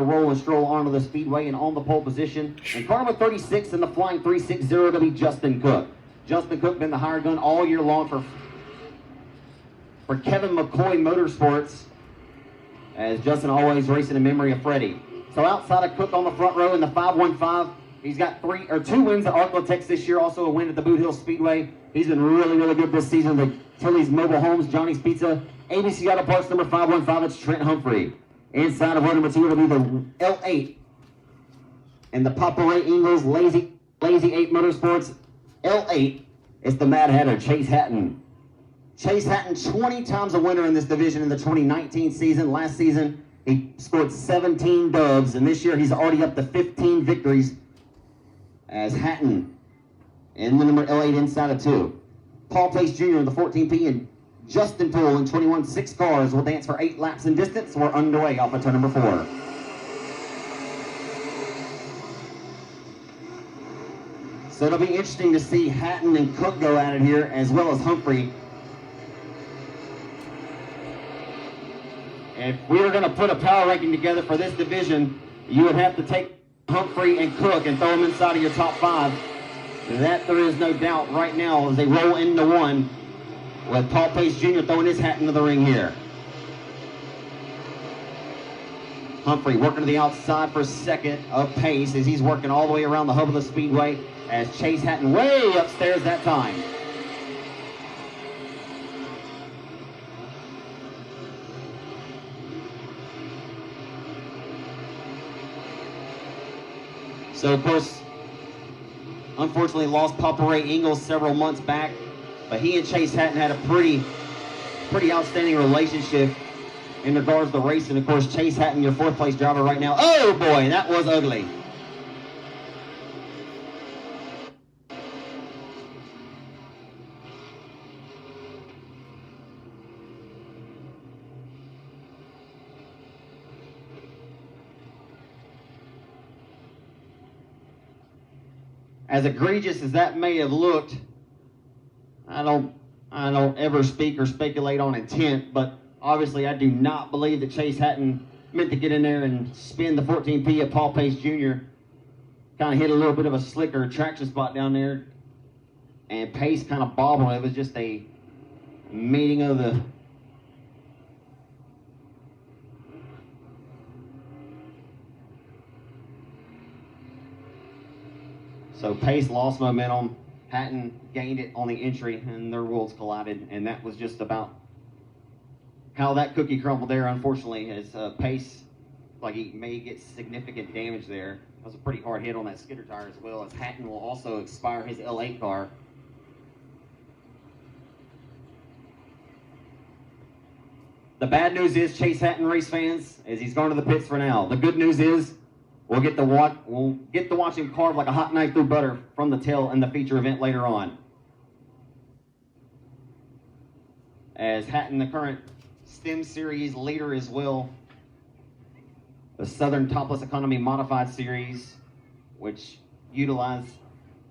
roll and stroll onto the speedway and on the pole position. And car number 36 in the flying 360 to be Justin Cook. Justin Cook been the hired gun all year long for Kevin McCoy Motorsports, as Justin always racing in memory of Freddie. So outside of Cook on the front row in the 515, he's got 2 wins at Arklatex this year, also a win at the Boot Hill Speedway. He's been really, really good this season. The Tilly's Mobile Homes, Johnny's Pizza, ABC Auto Parts number 515, it's Trent Humphrey. Inside of row number 2 will be the L8 and the Papa Ray Ingles Lazy 8 Motorsports L8. It's the Mad Hatter, Chase Hatton. Chase Hatton, 20 times a winner in this division in the 2019 season. Last season, he scored 17 dubs, and this year he's already up to 15 victories as Hatton in the number L8 inside of 2. Paul Pace Jr. in the 14P and Justin Poole in 21 6 cars will dance for 8 laps in distance. We're underway off of turn number 4. So it'll be interesting to see Hatton and Cook go at it here, as well as Humphrey. If we were going to put a power ranking together for this division, you would have to take Humphrey and Cook and throw them inside of your top 5. That there is no doubt right now as they roll into 1, with Paul Pace Jr. throwing his hat into the ring here. Humphrey working to the outside for second of Pace as he's working all the way around the hub of the speedway, as Chase Hatton way upstairs that time. So, of course, unfortunately lost Papa Ray Ingles several months back, but he and Chase Hatton had a pretty outstanding relationship in regards to racing. Of course, Chase Hatton, your 4th place driver right now. Oh boy, that was ugly. As egregious as that may have looked, I don't ever speak or speculate on intent, but obviously I do not believe that Chase Hatton meant to get in there and spin the 14P at Paul Pace Jr. Kind of hit a little bit of a slicker traction spot down there, and Pace kind of bobbled. It was just a meeting of the So Pace lost momentum, Hatton gained it on the entry, and their worlds collided, and that was just about how that cookie crumbled there, unfortunately, as Pace, like he may get significant damage there. That was a pretty hard hit on that skidder tire as well, as Hatton will also expire his L8 car. The bad news is, Chase Hatton race fans, is he's going to the pits for now. The good news is, we'll get to watch him carve like a hot knife through butter from the tail in the feature event later on. As Hatton, the current STEM Series leader as well, the Southern Topless Economy Modified Series, which utilize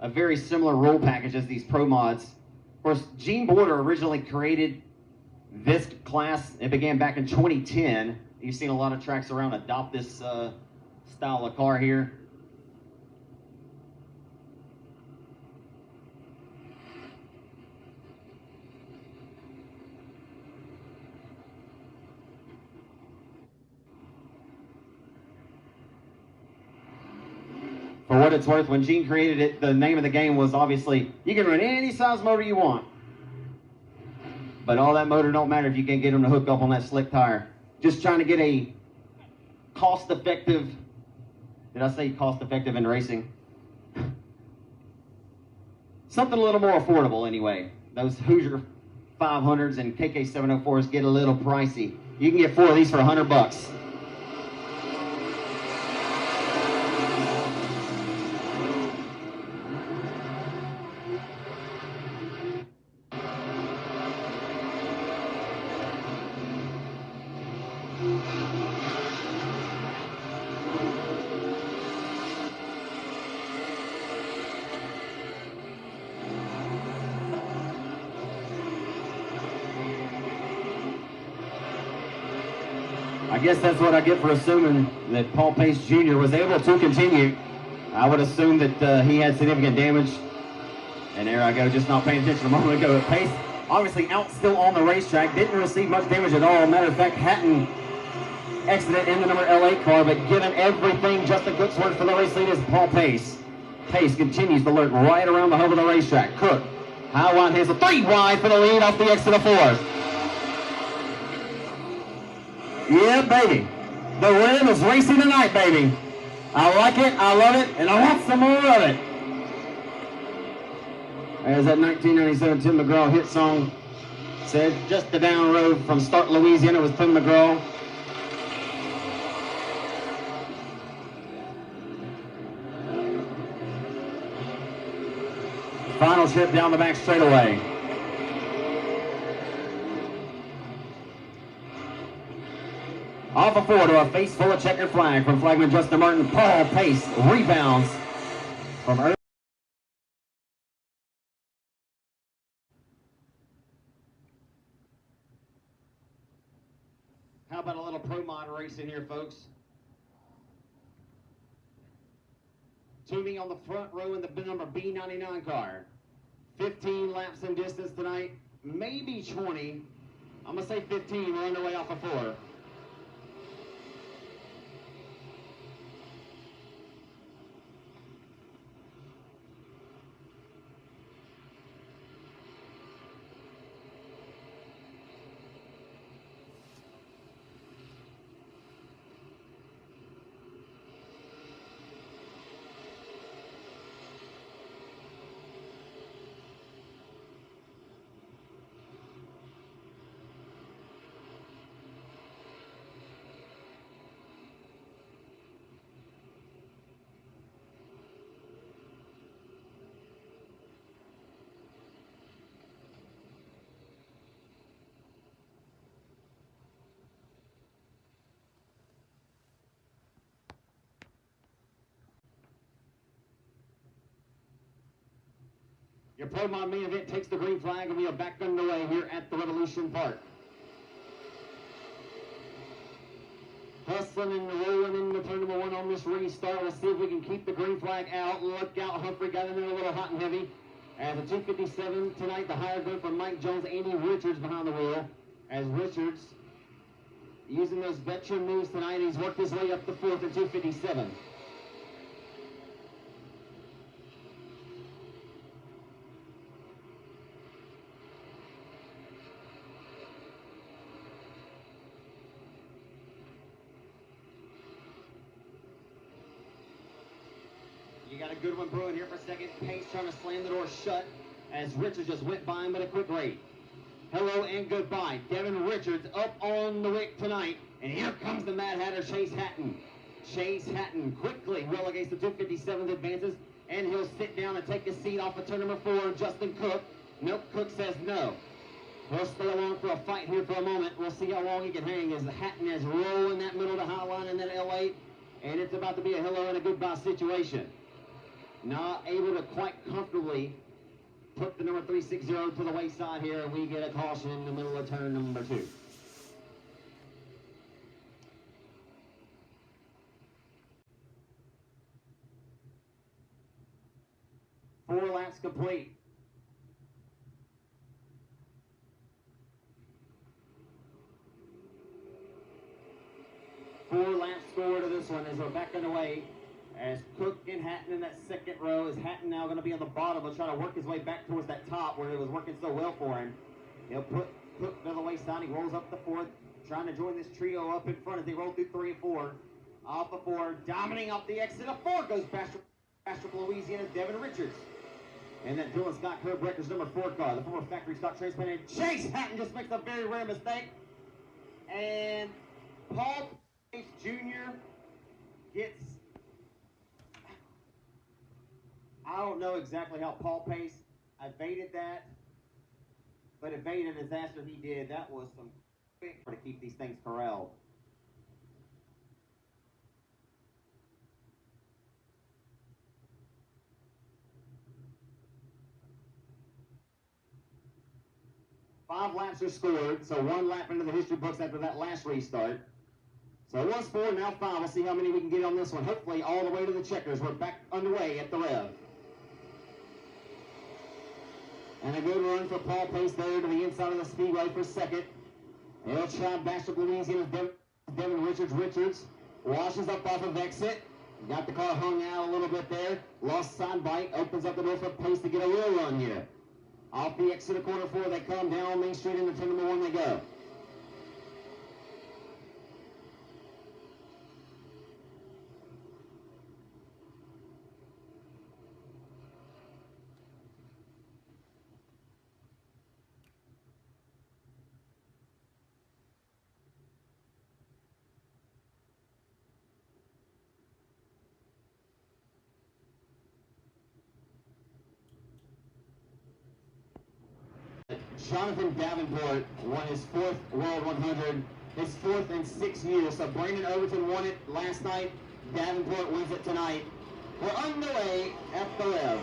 a very similar rule package as these Pro Mods. Of course, Gene Border originally created this class. It began back in 2010. You've seen a lot of tracks around adopt this style of car here. For what it's worth, when Gene created it, the name of the game was obviously, you can run any size motor you want. But all that motor don't matter if you can't get them to hook up on that slick tire. Just trying to get a cost-effective, did I say cost-effective in racing? Something a little more affordable anyway. Those Hoosier 500s and KK 704s get a little pricey. You can get 4 of these for $100. I guess that's what I get for assuming that Paul Pace Jr. was able to continue. I would assume that he had significant damage. And there I go, just not paying attention a moment ago. Pace, obviously out still on the racetrack, didn't receive much damage at all. Matter of fact, Hatton exited in the number L8 car, but given everything Justin Cook's work for the race lead is Paul Pace. Pace continues to lurk right around the hub of the racetrack. Cook, high wide hands, 3 wide for the lead off the exit of 4. Yeah, baby. The Rim is racing tonight, baby. I like it, I love it, and I want some more of it. As that 1997 Tim McGraw hit song said, just the down road from Start, Louisiana was Tim McGraw. Final trip down the back straightaway. Off of 4 to a face full of checkered flag from flagman Justin Martin. Paul Pace rebounds from early. How about a little pro mod racing here, folks? Tuning on the front row in the number B99 car. 15 laps in distance tonight, maybe 20. I'm going to say 15. We're underway off of 4. Your Pro Mod main event takes the green flag, and we are back underway here at the Revolution Park. Hustling and rolling into turn number 1 on this restart. We'll see if we can keep the green flag out. Look out, Humphrey got in there a little hot and heavy. As a 257 tonight, the higher gun from Mike Jones, Andy Richards behind the wheel. As Richards using those veteran moves tonight, he's worked his way up to 4th at 257. You got a good one brewing here for second. Pace trying to slam the door shut as Richards just went by him at a quick rate. Hello and goodbye. Devin Richards up on the wick tonight. And here comes the Mad Hatter, Chase Hatton. Chase Hatton quickly relegates the 257's advances, and he'll sit down and take his seat off of turn number 4, Justin Cook. Nope, Cook says no. He'll stay along for a fight here for a moment. We'll see how long he can hang as Hatton is rolling that middle to high line in that L8, and it's about to be a hello and a goodbye situation. Not able to quite comfortably put the number 360 to the wayside here, and we get a caution in the middle of turn number 2. Four laps complete. Four laps score to this one as we're back underway. As Cook and Hatton in that second row, is Hatton now going to be on the bottom. He'll try to work his way back towards that top where it was working so well for him. He'll put Cook to the wayside. He rolls up the 4th, trying to join this trio up in front as they roll through 3 and 4. Off of 4, dominating off the exit of 4 goes Bastrop, Louisiana's Devin Richards. And that Dylan Scott Curb Breakers number 4 car, the former factory stock transplant. Chase Hatton just makes a very rare mistake. And Paul Pace Jr. gets... I don't know exactly how Paul Pace evaded that, but evaded his disaster he did. That was some quick to keep these things corralled. Five laps are scored, so 1 lap into the history books after that last restart. So it was 4, now 5. We'll see how many we can get on this one. Hopefully all the way to the checkers. We're back underway at the rev. And a good run for Paul Pace there to the inside of the Speedway for second. He'll try Bastard Louisiana. Devin Richards washes up off of exit. Got the car hung out a little bit there. Lost side bite. Opens up the door for Pace to get a real run here. Off the exit of quarter 4, they come down Main Street into turn number 1 they go. Jonathan Davenport won his 4th World 100, his 4th in 6 years. So Brandon Overton won it last night. Davenport wins it tonight. We're underway at the rev.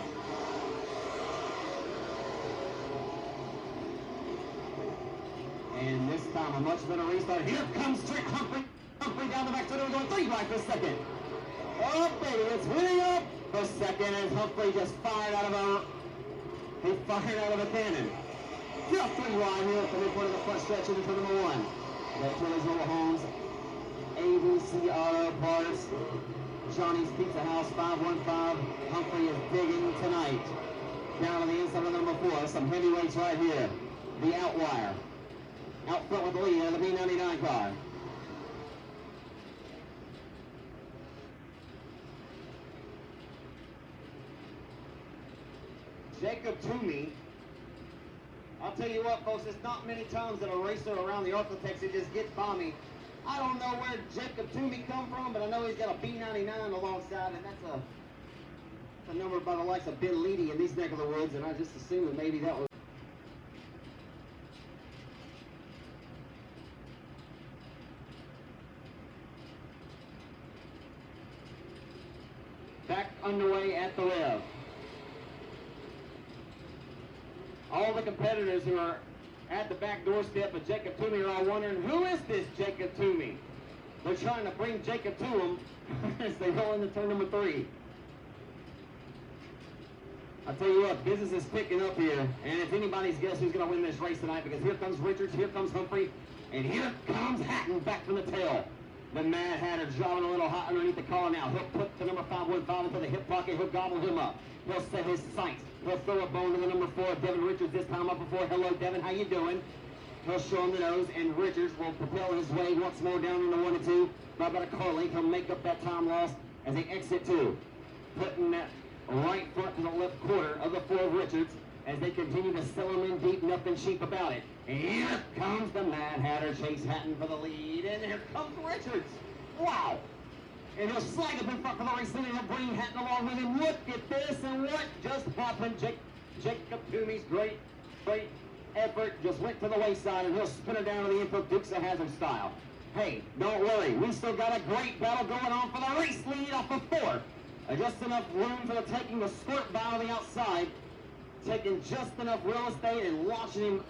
And this time a much better restart. Here comes Trent Humphrey. Humphrey down the back to the going 3 right for second. Oh baby, it's winning up for second as Humphrey just fired out of a cannon. Just 3 wide here for the point of the front stretch into turn number 1. That's Willie's Mobile Homes, ABC Auto Parts, Johnny's Pizza House, 515. Humphrey is digging tonight. Down on the inside of number 4, some heavyweights right here. The Outlier. Out front with the lead of the B99 car. Jacob Toomey. I'll tell you what, folks, it's not many times that a racer around the Arklatex that just gets by me. I don't know where Jacob Toomey come from, but I know he's got a B99 alongside, and that's a number by the likes of Ben Leedy in these neck of the woods, and I just assumed that maybe that was... Back underway at the rev. All the competitors who are at the back doorstep of Jacob Toomey are all wondering, who is this Jacob Toomey? They're trying to bring Jacob to them as they roll into turn number 3. I tell you what, business is picking up here, and it's anybody's guess who's going to win this race tonight, because here comes Richards, here comes Humphrey, and here comes Hatton back from the tail. The Mad Hatter driving a little hot underneath the car now. He'll put the number 515 into the hip pocket. He'll gobble him up. He'll set his sights. He'll throw a bone to the number 4, Devin Richards, this time up before. Hello, Devin. How you doing? He'll show him the nose, and Richards will propel his way once more down into 1 and 2. By about a car length, he'll make up that time lost as they exit 2. Putting that right front to the left quarter of the 4 of Richards as they continue to sell him in deep, nothing cheap about it. And here comes the Mad Hatter, Chase Hatton for the lead, and here comes Richards. Wow! And he'll slide up in front for the race, and he'll bring Hatton along with him. Look at this, and what just happened? Jacob Toomey's great effort just went to the wayside, and he'll spin her down to the infield, Dukes of Hazzard style. Hey, don't worry, we still got a great battle going on for the race lead off of 4. Just enough room for the taking the squirt by on the outside, taking just enough real estate and launching him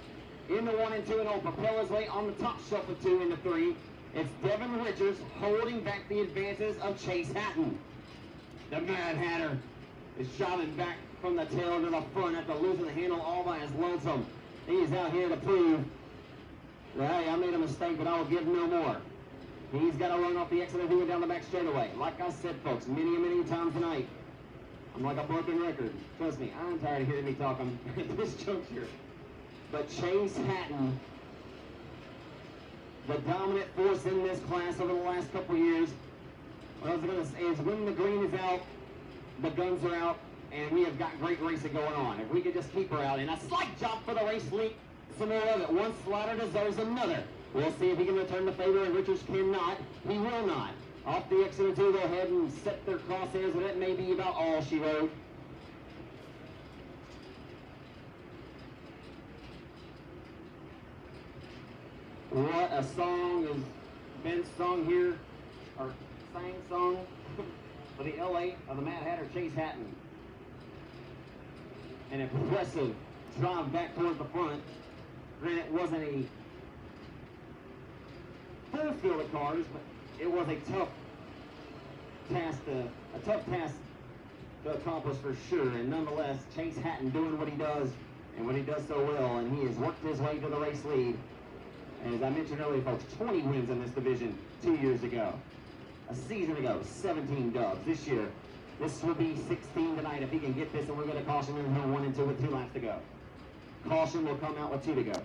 into 1 and 2, and he'll propel his way on the top shelf of 2 into 3. It's Devin Richards holding back the advances of Chase Hatton. The Mad Hatter is driving back from the tail to the front after losing the handle all by his lonesome. He's out here to prove that, hey, I made a mistake, but I will give no more. He's got to run off the exit and down the back straightaway. Like I said, folks, many times tonight, I'm like a broken record. Trust me, I'm tired of hearing me talk at this juncture. But Chase Hatton, the dominant force in this class over the last couple of years, what I was going to say is when the green is out, the guns are out, and we have got great racing going on. If we could just keep her out, and a slight job for the race lead, some more of it. One slider deserves another. We'll see if he can return the favor, and Richards cannot. He will not. Off the exit of 2, go ahead and set their crosshairs, and that may be about all she wrote. What a song has been sung here, or sang song for the LA of the Mad Hatter, Chase Hatton. An impressive drive back towards the front. Granted, it wasn't a full field of cars, but it was a tough task to accomplish for sure, and nonetheless, Chase Hatton doing what he does and what he does so well, and he has worked his way to the race lead. And as I mentioned earlier, folks, 20 wins in this division 2 years ago. A season ago, 17 dubs. This year, this will be 16 tonight if he can get this, and we're going to caution him on 1 and 2 with 2 laps to go. Caution will come out with 2 to go.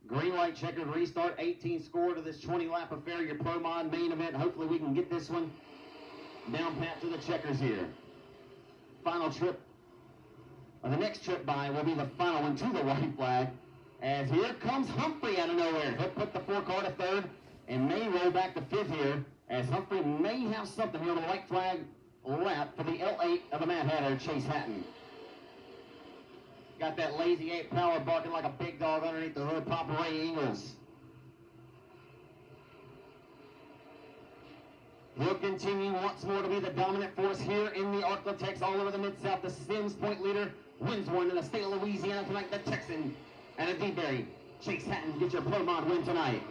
Green light, checkered restart, 18 score to this 20-lap affair, your Pro Mod main event. Hopefully we can get this one down pat to the checkers here. Final trip, or the next trip by will be the final one to the white flag, as here comes Humphrey out of nowhere. He'll put the 4-car to 3rd and may roll back to 5th here, as Humphrey may have something here on the white flag lap for the L8 of the Mad Hatter, Chase Hatton. Got that lazy 8 power barking like a big dog underneath the hood, Papa Ray Ingalls. He'll continue once more to be the dominant force here in the Arklatex all over the Mid-South. The Sims point leader wins one in the state of Louisiana tonight. The Texan and a D-Berry. Chase Hatton, get your Pro Mod win tonight.